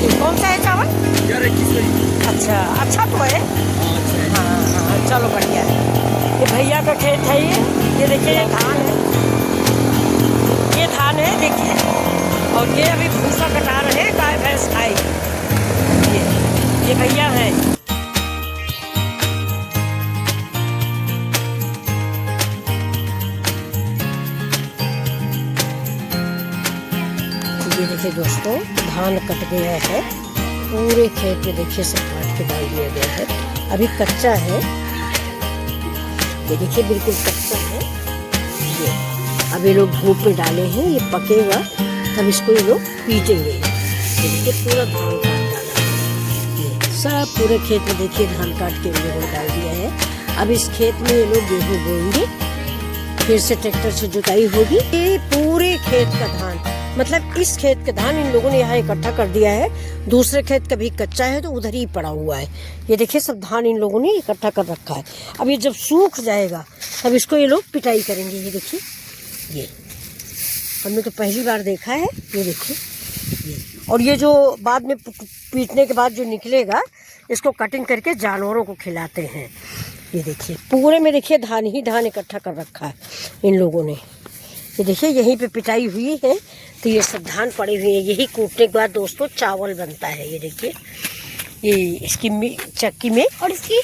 ये कौन सा है चावल? अच्छा अच्छा तो है। हाँ हाँ चलो बढ़िया है। ये भैया का खेत है ये देखिए ये धान है, ये धान है देखिए। और ये अभी भूसा कटा रहे हैं, गाय भैंस खाएगी। ये भैया हैं। ये देखिए दोस्तों धान कट गया है, पूरे खेत में देखिए सब काट के डाल दिया गया है। अभी कच्चा है, ये देखिए बिल्कुल कच्चा है। ये अब ये लोग धूप में डाले हैं, ये पकेगा तब इसको ये लोग पीटेंगे। ये देखिए पूरा धान काट डाला है, ये सब पूरे खेत में देखिए धान काट के ये लोग डाल दिया है। अब इस खेत में ये लोग गेहूँ बोएंगे, फिर से ट्रैक्टर से जुताई होगी। ये पूरे खेत का धान, मतलब इस खेत का धान इन लोगों ने यहाँ इकट्ठा कर दिया है। दूसरे खेत कभी कच्चा है तो उधर ही पड़ा हुआ है। ये देखिए सब धान इन लोगों ने इकट्ठा कर रखा है। अब ये जब सूख जाएगा तब इसको ये लोग पिटाई करेंगे। ये देखिए ये हमने तो पहली बार देखा है। ये देखिए ये, और ये जो बाद में पीटने के बाद जो निकलेगा इसको कटिंग करके जानवरों को खिलाते हैं। ये देखिए पूरे में देखिए धान ही धान इकट्ठा कर रखा है इन लोगों ने। ये देखिए यहीं पे पिटाई हुई है तो ये सब धान पड़े हुए हैं। यही कूटने के बाद दोस्तों चावल बनता है। ये देखिए ये इसकी चक्की में और इसकी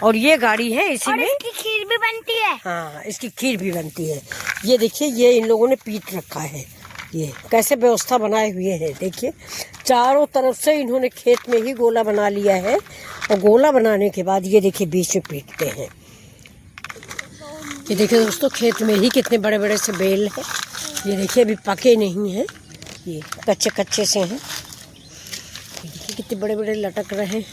और ये गाड़ी है, इसी में इसकी खीर भी बनती है। हाँ इसकी खीर भी बनती है। ये देखिए ये इन लोगों ने पीट रखा है। ये कैसे व्यवस्था बनाए हुए हैं देखिए, चारों तरफ से इन्होंने खेत में ही गोला बना लिया है। और गोला बनाने के बाद ये देखिए बीच में पीटते हैं। ये देखिए दोस्तों खेत में ही कितने बड़े बड़े से बेल हैं। ये देखिए अभी पके नहीं हैं, ये कच्चे कच्चे से हैं। ये देखिए कितने बड़े बड़े लटक रहे हैं।